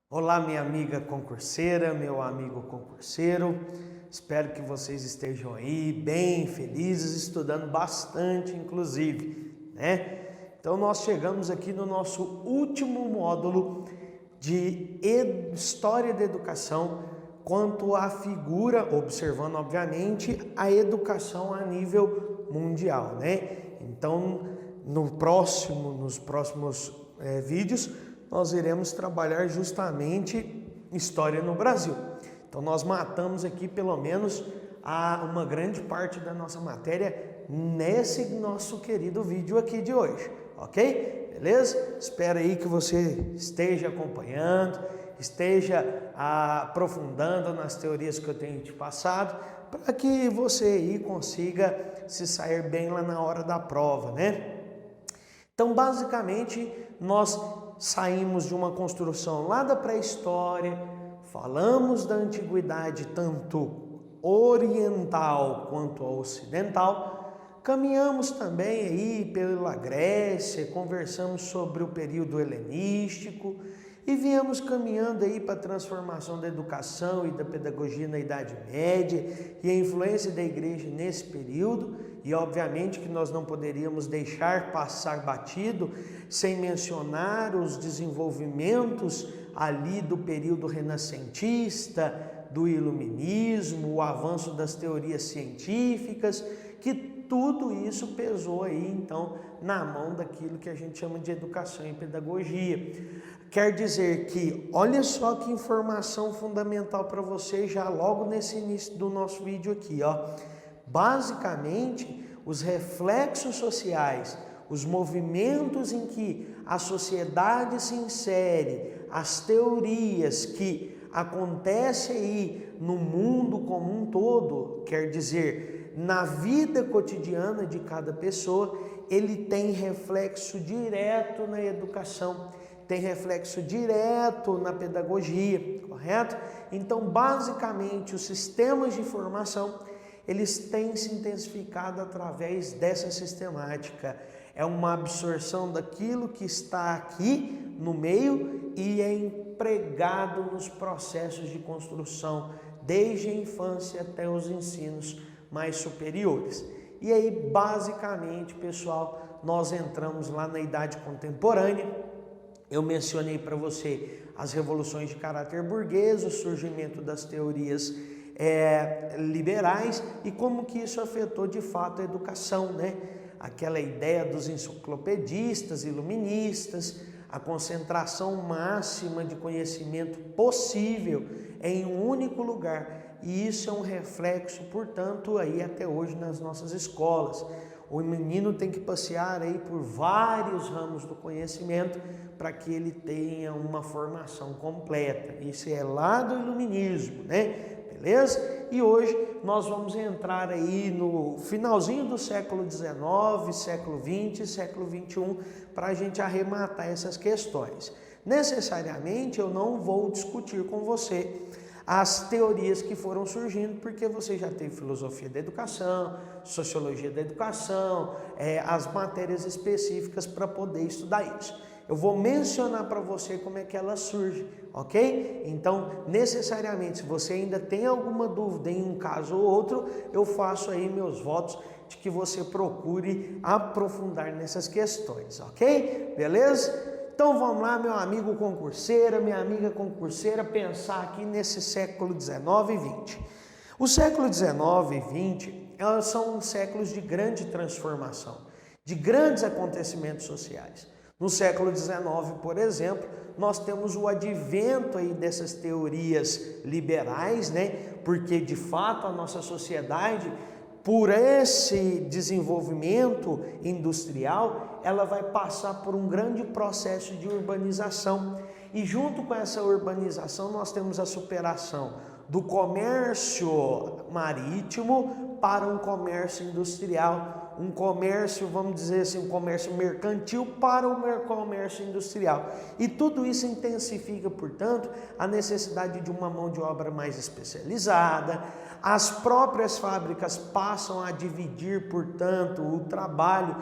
Olá, minha amiga concurseira, meu amigo concurseiro. Espero que vocês estejam aí bem felizes, estudando bastante, inclusive, né? Então, nós chegamos aqui no nosso último módulo de História da Educação, quanto à figura, observando, obviamente, a educação a nível mundial, né? Então, nos próximos vídeos, nós iremos trabalhar justamente história no Brasil. Então nós matamos aqui pelo menos uma grande parte da nossa matéria nesse nosso querido vídeo aqui de hoje, ok? Beleza? Espero aí que você esteja acompanhando, esteja aprofundando nas teorias que eu tenho te passado, para que você aí consiga se sair bem lá na hora da prova, né? Então basicamente nós saímos de uma construção lá da pré-história, falamos da antiguidade tanto oriental quanto ocidental, caminhamos também aí pela Grécia, conversamos sobre o período helenístico e viemos caminhando aí para a transformação da educação e da pedagogia na Idade Média e a influência da igreja nesse período. E obviamente que nós não poderíamos deixar passar batido sem mencionar os desenvolvimentos ali do período renascentista, do iluminismo, o avanço das teorias científicas, que tudo isso pesou aí então na mão daquilo que a gente chama de educação e pedagogia. Quer dizer que, olha só que informação fundamental para você já logo nesse início do nosso vídeo aqui, ó. Basicamente, os reflexos sociais, os movimentos em que a sociedade se insere, as teorias que acontecem aí no mundo como um todo, quer dizer, na vida cotidiana de cada pessoa, ele tem reflexo direto na educação, tem reflexo direto na pedagogia, correto? Então, basicamente, os sistemas de informação, eles têm se intensificado através dessa sistemática. É uma absorção daquilo que está aqui no meio e é empregado nos processos de construção, desde a infância até os ensinos mais superiores. E aí, basicamente, pessoal, nós entramos lá na Idade Contemporânea. Eu mencionei para você as revoluções de caráter burguês, o surgimento das teorias liberais e como que isso afetou de fato a educação, né? Aquela ideia dos enciclopedistas, iluministas, a concentração máxima de conhecimento possível em um único lugar. E isso é um reflexo, portanto, aí até hoje nas nossas escolas. O menino tem que passear aí por vários ramos do conhecimento para que ele tenha uma formação completa. Isso é lá do iluminismo, né? Beleza? E hoje nós vamos entrar aí no finalzinho do século XIX, século XX e século XXI para a gente arrematar essas questões. Necessariamente eu não vou discutir com você as teorias que foram surgindo, porque você já teve filosofia da educação, sociologia da educação, as matérias específicas para poder estudar isso. Eu vou mencionar para você como é que ela surge, ok? Então, necessariamente, se você ainda tem alguma dúvida em um caso ou outro, eu faço aí meus votos de que você procure aprofundar nessas questões, ok? Beleza? Então vamos lá, meu amigo concurseira, minha amiga concurseira, pensar aqui nesse século XIX e XX. O século XIX e XX são séculos de grande transformação, de grandes acontecimentos sociais. No século XIX, por exemplo, nós temos o advento aí dessas teorias liberais, né? Porque de fato a nossa sociedade, por esse desenvolvimento industrial, ela vai passar por um grande processo de urbanização. E junto com essa urbanização nós temos a superação do comércio marítimo para um comércio industrial, um comércio, vamos dizer assim, um comércio mercantil para o comércio industrial. E tudo isso intensifica, portanto, a necessidade de uma mão de obra mais especializada. As próprias fábricas passam a dividir, portanto, o trabalho,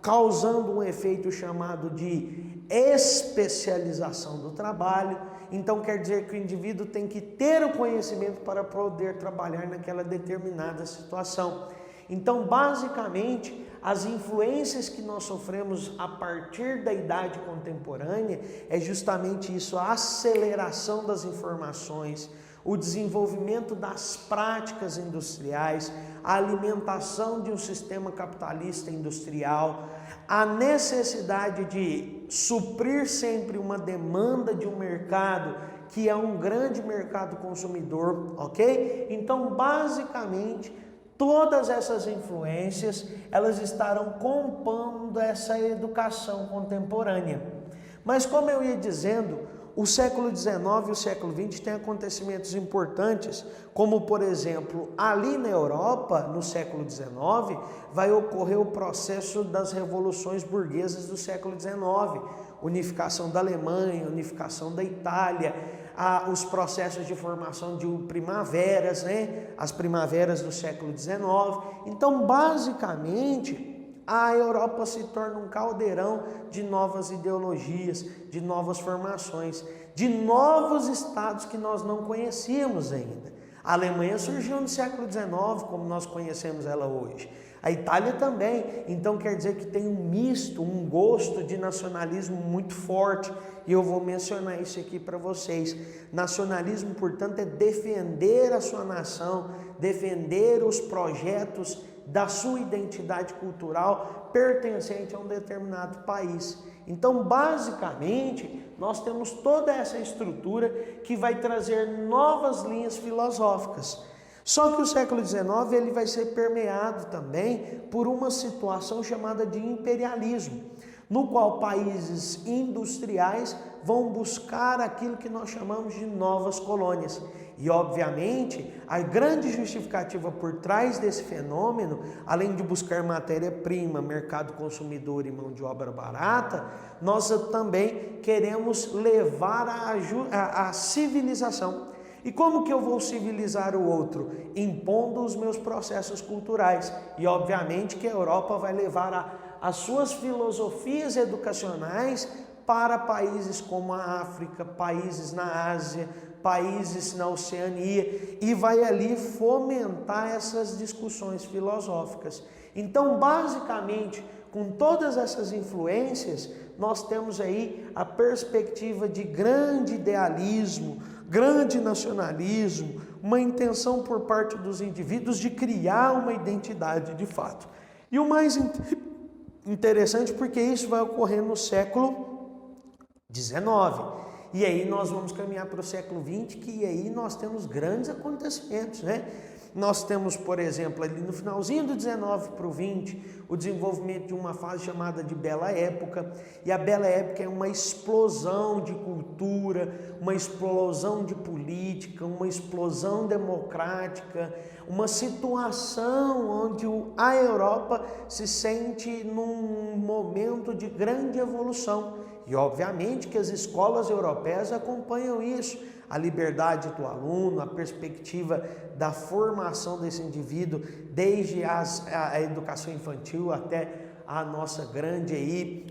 causando um efeito chamado de especialização do trabalho. então quer dizer que o indivíduo tem que ter o conhecimento para poder trabalhar naquela determinada situação. Então, basicamente, as influências que nós sofremos a partir da idade contemporânea é justamente isso, a aceleração das informações, o desenvolvimento das práticas industriais, a alimentação de um sistema capitalista industrial, a necessidade de suprir sempre uma demanda de um mercado que é um grande mercado consumidor, ok? Então, basicamente, todas essas influências, elas estarão compondo essa educação contemporânea. Mas como eu ia dizendo, o século XIX e o século XX têm acontecimentos importantes, como por exemplo, ali na Europa, no século XIX, vai ocorrer o processo das revoluções burguesas do século XIX, unificação da Alemanha, unificação da Itália, os processos de formação de primaveras, né? As primaveras do século XIX. Então, basicamente, a Europa se torna um caldeirão de novas ideologias, de novas formações, de novos estados que nós não conhecíamos ainda. A Alemanha surgiu no século XIX, como nós conhecemos ela hoje. A Itália também, então quer dizer que tem um misto, um gosto de nacionalismo muito forte, e eu vou mencionar isso aqui para vocês. Nacionalismo, portanto, é defender a sua nação, defender os projetos da sua identidade cultural pertencente a um determinado país. Então, basicamente, nós temos toda essa estrutura que vai trazer novas linhas filosóficas. Só que o século XIX ele vai ser permeado também por uma situação chamada de imperialismo, no qual países industriais vão buscar aquilo que nós chamamos de novas colônias. E, obviamente, a grande justificativa por trás desse fenômeno, além de buscar matéria-prima, mercado consumidor e mão de obra barata, nós também queremos levar a civilização. E como que eu vou civilizar o outro? Impondo os meus processos culturais. E, obviamente, que a Europa vai levar as suas filosofias educacionais para países como a África, países na Ásia, países na Oceania, e vai ali fomentar essas discussões filosóficas. Então, basicamente, com todas essas influências, nós temos aí a perspectiva de grande idealismo, grande nacionalismo, uma intenção por parte dos indivíduos de criar uma identidade de fato. E o mais interessante porque isso vai ocorrer no século XIX. E aí nós vamos caminhar para o século XX, que aí nós temos grandes acontecimentos, né? Nós temos, por exemplo, ali no finalzinho do 19 para o 20, o desenvolvimento de uma fase chamada de Bela Época. E a Bela Época é uma explosão de cultura, uma explosão de política, uma explosão democrática, uma situação onde a Europa se sente num momento de grande evolução. E obviamente que as escolas europeias acompanham isso, a liberdade do aluno, a perspectiva da formação desse indivíduo, desde a educação infantil até a nossa grande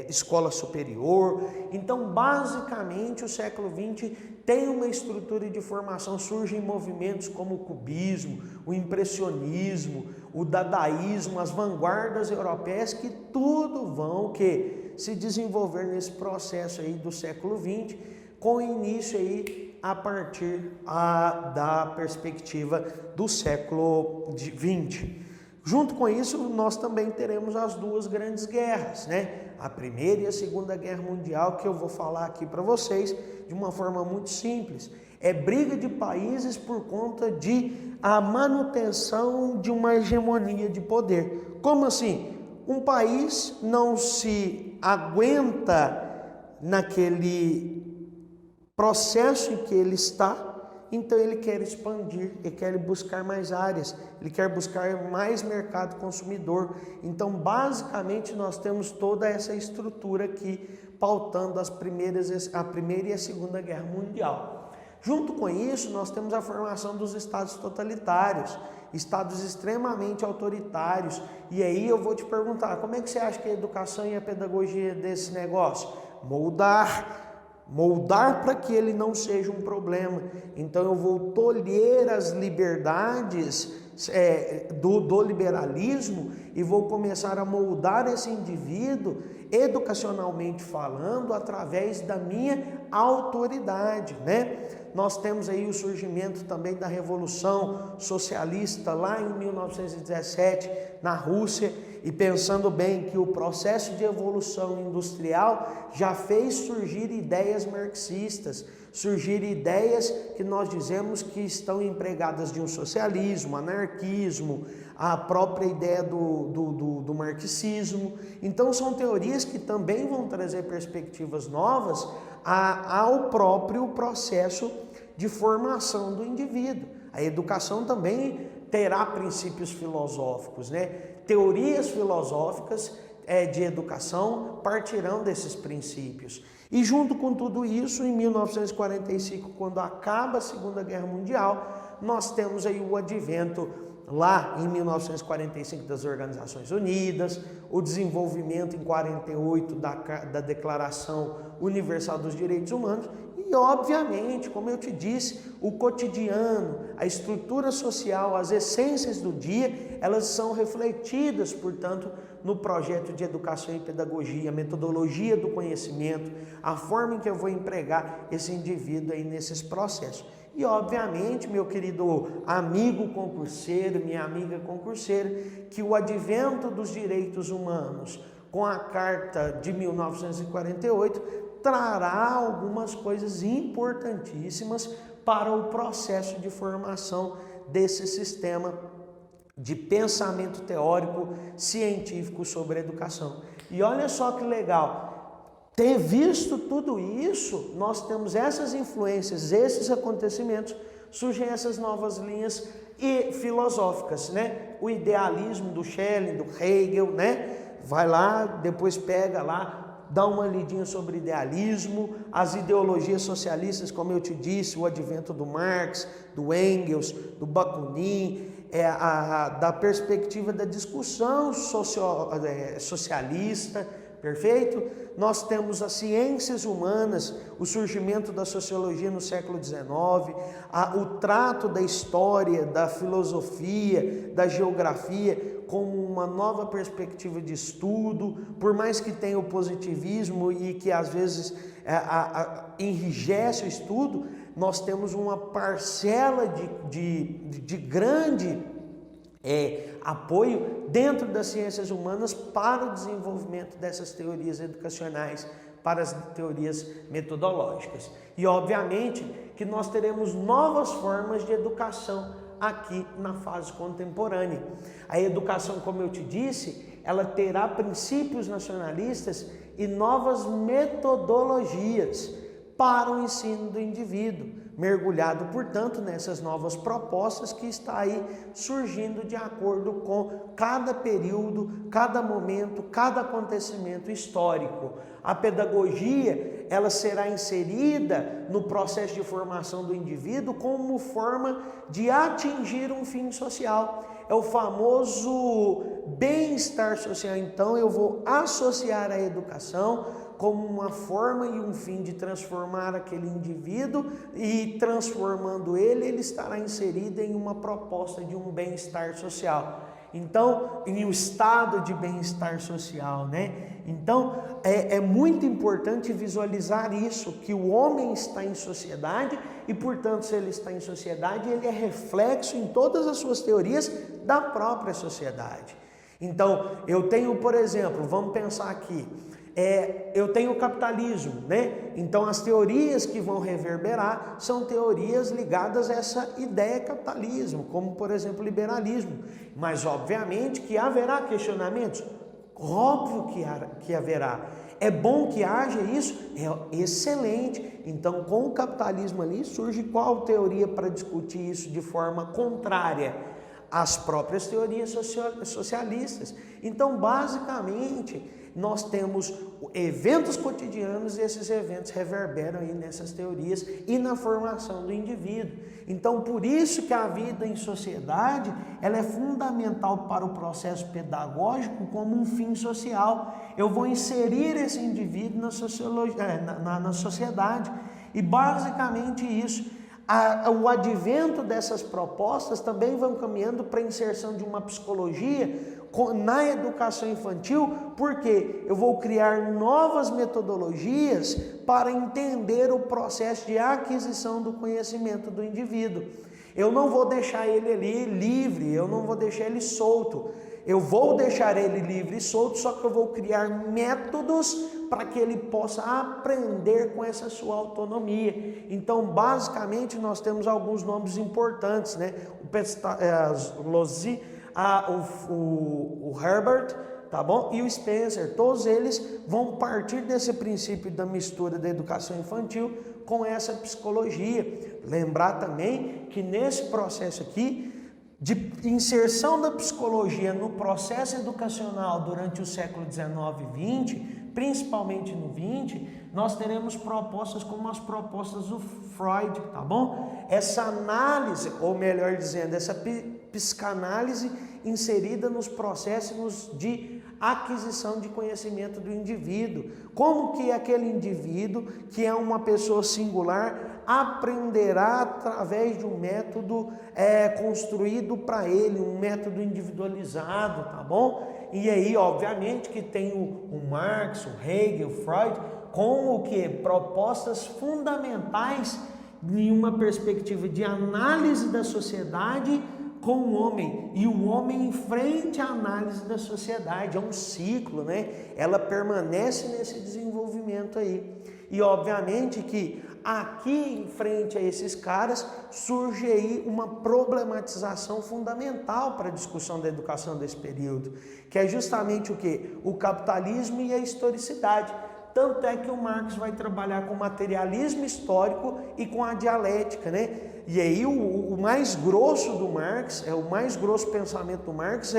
escola superior. Então, basicamente, o século XX tem uma estrutura de formação, surgem movimentos como o cubismo, o impressionismo, o dadaísmo, as vanguardas europeias, que tudo vão se desenvolver nesse processo aí do século XX, com início aí a partir da perspectiva do século XX. Junto com isso, nós também teremos as duas grandes guerras, né? A Primeira e a Segunda Guerra Mundial, que eu vou falar aqui para vocês de uma forma muito simples. É briga de países por conta de a manutenção de uma hegemonia de poder. Como assim? Um país não se aguenta naquele processo em que ele está, então ele quer expandir, ele quer buscar mais áreas, ele quer buscar mais mercado consumidor. Então, basicamente, nós temos toda essa estrutura aqui pautando a Primeira e a Segunda Guerra Mundial. Junto com isso, nós temos a formação dos estados totalitários, estados extremamente autoritários. E aí eu vou te perguntar, como é que você acha que a educação e a pedagogia desse negócio? Moldar moldar para que ele não seja um problema. Então eu vou tolher as liberdades do liberalismo e vou começar a moldar esse indivíduo, educacionalmente falando, através da minha autoridade, né? Nós temos aí o surgimento também da Revolução Socialista lá em 1917 na Rússia, e pensando bem que o processo de evolução industrial já fez surgir ideias marxistas, surgir ideias que nós dizemos que estão empregadas de um socialismo, anarquismo, a própria ideia do marxismo. Então são teorias que também vão trazer perspectivas novas ao próprio processo de formação do indivíduo. A educação também terá princípios filosóficos, né? Teorias filosóficas de educação partirão desses princípios. E junto com tudo isso, em 1945, quando acaba a Segunda Guerra Mundial, nós temos aí o advento lá em 1945 das Organizações Unidas, o desenvolvimento em 48 da Declaração Universal dos Direitos Humanos e, obviamente, como eu te disse, o cotidiano, a estrutura social, as essências do dia, elas são refletidas, portanto, no projeto de educação e pedagogia, a metodologia do conhecimento, a forma em que eu vou empregar esse indivíduo aí nesses processos. E, obviamente, meu querido amigo concurseiro, minha amiga concurseira, que o advento dos direitos humanos com a Carta de 1948 trará algumas coisas importantíssimas para o processo de formação desse sistema de pensamento teórico científico sobre a educação. E olha só que legal. Ter visto tudo isso, nós temos essas influências, esses acontecimentos, surgem essas novas linhas filosóficas, né? O idealismo do Schelling, do Hegel, né? Vai lá, depois pega lá, dá uma lidinha sobre idealismo, as ideologias socialistas, como eu te disse, o advento do Marx, do Engels, do Bakunin, da perspectiva da discussão socialista, perfeito? Nós temos as ciências humanas, o surgimento da sociologia no século XIX, o trato da história, da filosofia, da geografia como uma nova perspectiva de estudo, por mais que tenha o positivismo e que às vezes enrijece o estudo, nós temos uma parcela de grande apoio dentro das ciências humanas para o desenvolvimento dessas teorias educacionais, para as teorias metodológicas. E obviamente que nós teremos novas formas de educação aqui na fase contemporânea. A educação, como eu te disse, ela terá princípios nacionalistas e novas metodologias para o ensino do indivíduo, mergulhado, portanto, nessas novas propostas que está aí surgindo de acordo com cada período, cada momento, cada acontecimento histórico. A pedagogia, ela será inserida no processo de formação do indivíduo como forma de atingir um fim social. É o famoso bem-estar social. Então, eu vou associar a educação como uma forma e um fim de transformar aquele indivíduo, e transformando ele estará inserido em uma proposta de um bem-estar social. Então, em um estado de bem-estar social, né? Então, é muito importante visualizar isso, que o homem está em sociedade e, portanto, se ele está em sociedade, ele é reflexo em todas as suas teorias da própria sociedade. Então, eu tenho, por exemplo, vamos pensar aqui, eu tenho o capitalismo, né? Então as teorias que vão reverberar são teorias ligadas a essa ideia capitalismo, como por exemplo o liberalismo. Mas obviamente que haverá questionamentos, óbvio que haverá. É bom que haja isso? É excelente. Então com o capitalismo ali surge qual teoria para discutir isso de forma contrária às próprias teorias socialistas? Então basicamente nós temos eventos cotidianos e esses eventos reverberam aí nessas teorias e na formação do indivíduo. Então, por isso que a vida em sociedade, ela é fundamental para o processo pedagógico como um fim social. Eu vou inserir esse indivíduo na sociedade. E basicamente isso. O advento dessas propostas também vão caminhando para a inserção de uma psicologia na educação infantil, porque eu vou criar novas metodologias para entender o processo de aquisição do conhecimento do indivíduo. Eu não vou deixar ele ali livre, eu não vou deixar ele solto. Eu vou deixar ele livre e solto, só que eu vou criar métodos para que ele possa aprender com essa sua autonomia. Então, basicamente, nós temos alguns nomes importantes, né? O Herbert, tá bom? E o Spencer, todos eles vão partir desse princípio da mistura da educação infantil com essa psicologia. Lembrar também que nesse processo aqui, de inserção da psicologia no processo educacional durante o século XIX e XX, principalmente no XX, nós teremos propostas como as propostas do Freud, tá bom? Essa análise, ou melhor dizendo, essa psicanálise inserida nos processos de aquisição de conhecimento do indivíduo. Como que aquele indivíduo, que é uma pessoa singular, aprenderá através de um método construído para ele, um método individualizado, tá bom? E aí, obviamente, que tem o Marx, o Hegel, o Freud, com o que? Propostas fundamentais em uma perspectiva de análise da sociedade com o homem, e o homem em frente à análise da sociedade, é um ciclo, né? Ela permanece nesse desenvolvimento aí. E obviamente que aqui em frente a esses caras surge aí uma problematização fundamental para a discussão da educação desse período, que é justamente o quê? O capitalismo e a historicidade. Tanto é que o Marx vai trabalhar com o materialismo histórico e com a dialética, né? E aí o mais grosso do Marx, o mais grosso pensamento do Marx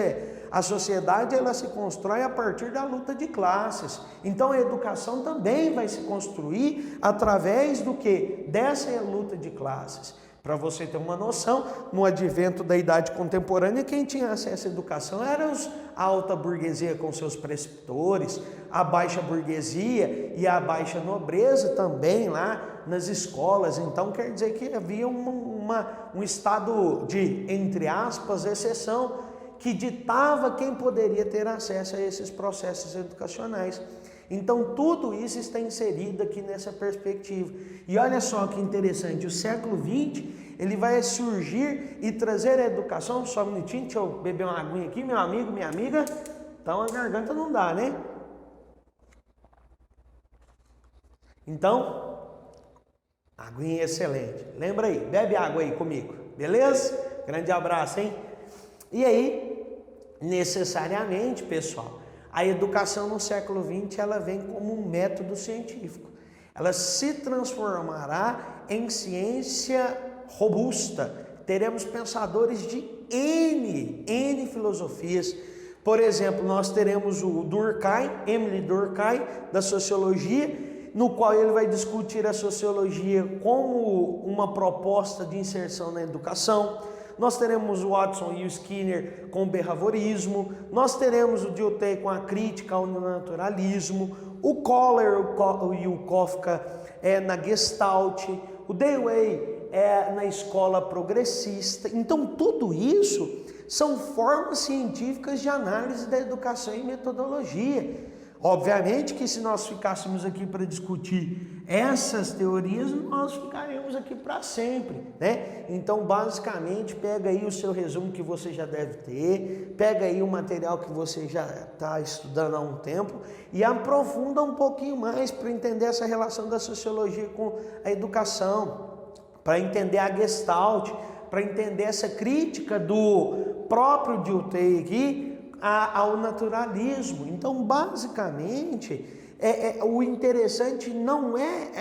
a sociedade ela se constrói a partir da luta de classes. Então a educação também vai se construir através do quê? Dessa luta de classes. Para você ter uma noção, no advento da idade contemporânea, quem tinha acesso à educação era a alta burguesia com seus preceptores, a baixa burguesia e a baixa nobreza também lá nas escolas. Então quer dizer que havia um estado de, entre aspas, exceção, que ditava quem poderia ter acesso a esses processos educacionais. Então tudo isso está inserido aqui nessa perspectiva. E olha só que interessante, o século XX, ele vai surgir e trazer a educação, só um minutinho, deixa eu beber uma aguinha aqui, meu amigo, minha amiga, então a garganta não dá, né? Então, aguinha excelente, lembra aí, bebe água aí comigo, beleza? Grande abraço, hein? E aí, necessariamente, pessoal, a educação no século XX, ela vem como um método científico. Ela se transformará em ciência robusta. Teremos pensadores de N filosofias. Por exemplo, nós teremos o Durkheim, Emile Durkheim, da sociologia, no qual ele vai discutir a sociologia como uma proposta de inserção na educação. Nós teremos o Watson e o Skinner com o behaviorismo, nós teremos o Dilthey com a crítica ao naturalismo, o Kohler e o Kafka na Gestalt, o Dewey na escola progressista. Então tudo isso são formas científicas de análise da educação e metodologia. Obviamente que se nós ficássemos aqui para discutir essas teorias, nós ficaríamos aqui para sempre, né? Então, basicamente, pega aí o seu resumo que você já deve ter, pega aí o material que você já está estudando há um tempo e aprofunda um pouquinho mais para entender essa relação da sociologia com a educação, para entender a Gestalt, para entender essa crítica do próprio Dilthey aqui, ao naturalismo. Então, basicamente, o interessante não é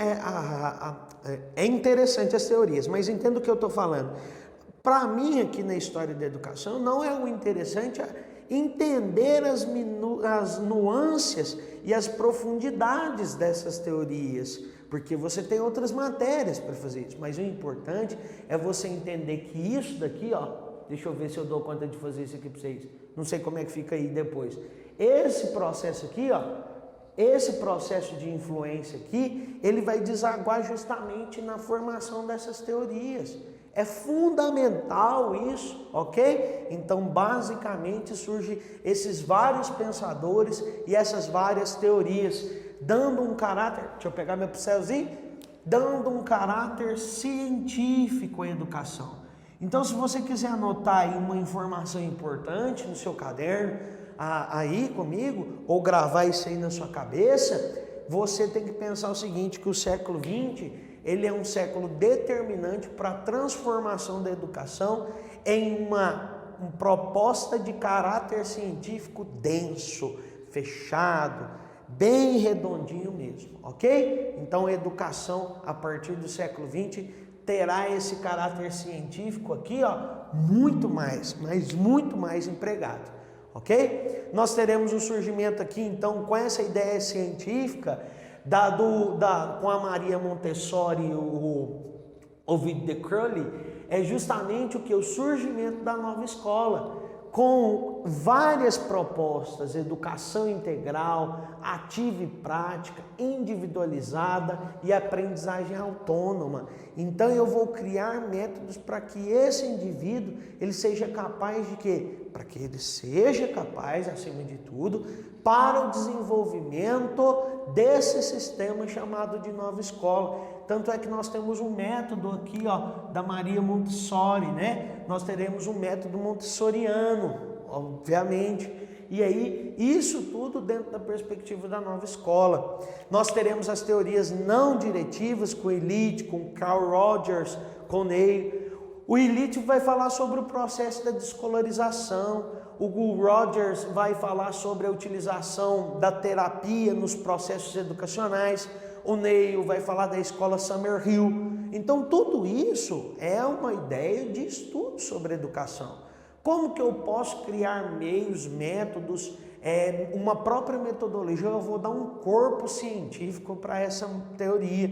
interessante as teorias, mas entendo o que eu estou falando. Para mim, aqui na história da educação, não é o interessante entender as nuances e as profundidades dessas teorias, porque você tem outras matérias para fazer isso, mas o importante é você entender que isso daqui, ó, deixa eu ver se eu dou conta de fazer isso aqui para vocês, não sei como é que fica aí depois, esse processo aqui, ó, esse processo de influência aqui, ele vai desaguar justamente na formação dessas teorias. É fundamental isso, ok? Então, basicamente, surgem esses vários pensadores e essas várias teorias, dando um caráter, deixa eu pegar meu pincelzinho, dando um caráter científico à educação. Então, se você quiser anotar aí uma informação importante no seu caderno, aí comigo, ou gravar isso aí na sua cabeça, você tem que pensar o seguinte, que o século XX, ele é um século determinante para a transformação da educação em uma proposta de caráter científico denso, fechado, bem redondinho mesmo, ok? Então a educação a partir do século XX terá esse caráter científico aqui, ó, muito mais, mas muito mais empregado, ok? Nós teremos o surgimento aqui então com essa ideia científica com a Maria Montessori e o Ovid de Crowley, é justamente o surgimento da nova escola, com várias propostas, educação integral, ativa e prática, individualizada e aprendizagem autônoma. Então eu vou criar métodos para que esse indivíduo ele seja capaz de quê? Para que ele seja capaz, acima de tudo, para o desenvolvimento desse sistema chamado de nova escola. Tanto é que nós temos um método aqui, ó, da Maria Montessori, né? Nós teremos um método montessoriano, obviamente. E aí, isso tudo dentro da perspectiva da nova escola. Nós teremos as teorias não diretivas com Elite, com Carl Rogers, com Neil. O Elite vai falar sobre o processo da descolarização. O Rogers vai falar sobre a utilização da terapia nos processos educacionais. O Neil vai falar da escola Summerhill. Então, tudo isso é uma ideia de estudo sobre educação. Como que eu posso criar meios, métodos, uma própria metodologia? Eu vou dar um corpo científico para essa teoria.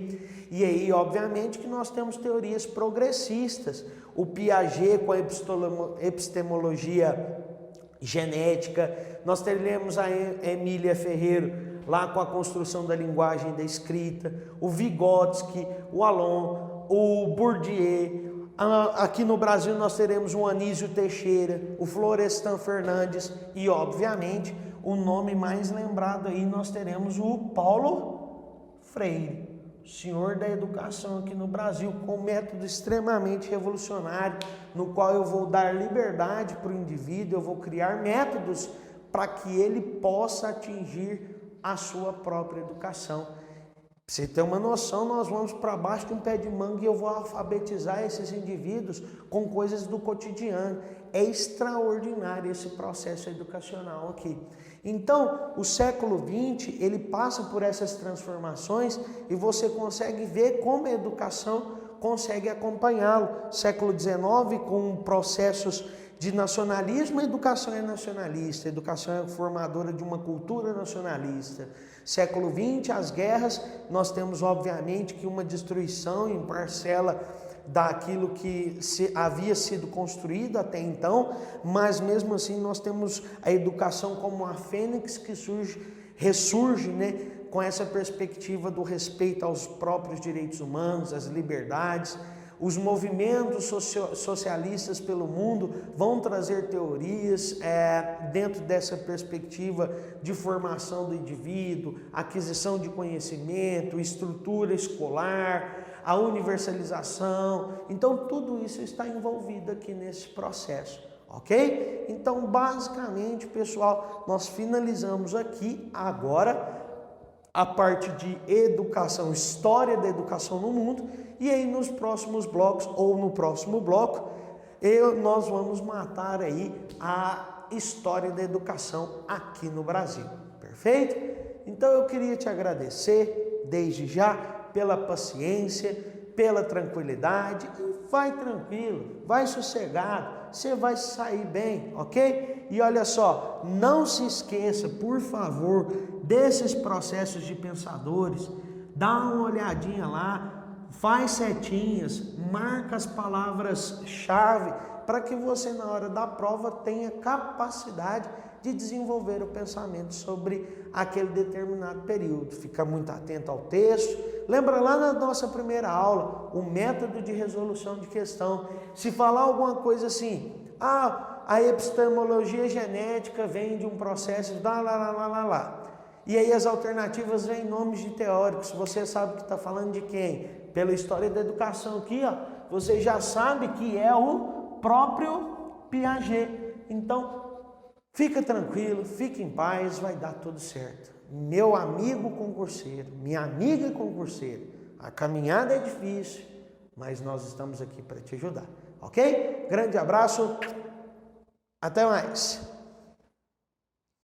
E aí, obviamente, que nós temos teorias progressistas. O Piaget com a epistemologia genética. Nós teremos a Emília Ferreiro lá com a construção da linguagem da escrita, o Vygotsky, o Allon, o Bourdieu. Aqui no Brasil nós teremos o Anísio Teixeira, o Florestan Fernandes e, obviamente, o nome mais lembrado aí nós teremos o Paulo Freire, senhor da educação aqui no Brasil, com um método extremamente revolucionário, no qual eu vou dar liberdade para o indivíduo, eu vou criar métodos para que ele possa atingir a sua própria educação. Pra você ter uma noção, nós vamos para baixo de um pé de manga e eu vou alfabetizar esses indivíduos com coisas do cotidiano. É extraordinário esse processo educacional aqui. Então, o século XX, ele passa por essas transformações e você consegue ver como a educação consegue acompanhá-lo. Século XIX, com processos de nacionalismo, a educação é nacionalista, a educação é formadora de uma cultura nacionalista. Século XX, as guerras, nós temos obviamente que uma destruição em parcela daquilo que havia sido construído até então, mas mesmo assim nós temos a educação como a fênix que ressurge, né, com essa perspectiva do respeito aos próprios direitos humanos, às liberdades. Os movimentos socialistas pelo mundo vão trazer teorias dentro dessa perspectiva de formação do indivíduo, aquisição de conhecimento, estrutura escolar, a universalização. Então, tudo isso está envolvido aqui nesse processo, ok? Então, basicamente, pessoal, nós finalizamos aqui agora a parte de educação, história da educação no mundo, e aí nos próximos blocos, ou no próximo bloco, nós vamos matar aí a história da educação aqui no Brasil, perfeito? Então eu queria te agradecer desde já pela paciência, pela tranquilidade, e vai tranquilo, vai sossegado, você vai sair bem, ok? E olha só, não se esqueça, por favor, desses processos de pensadores, dá uma olhadinha lá, faz setinhas, marca as palavras-chave, para que você na hora da prova tenha capacidade de desenvolver o pensamento sobre aquele determinado período. Fica muito atento ao texto. Lembra lá na nossa primeira aula, o método de resolução de questão. Se falar alguma coisa assim, a epistemologia genética vem de um processo lá. E aí as alternativas vêm em nomes de teóricos. Você sabe que está falando de quem? Pela história da educação aqui, ó, você já sabe que é o próprio Piaget. Então, fica tranquilo, fique em paz, vai dar tudo certo. Meu amigo concurseiro, minha amiga concurseira, a caminhada é difícil, mas nós estamos aqui para te ajudar, ok? Grande abraço, até mais!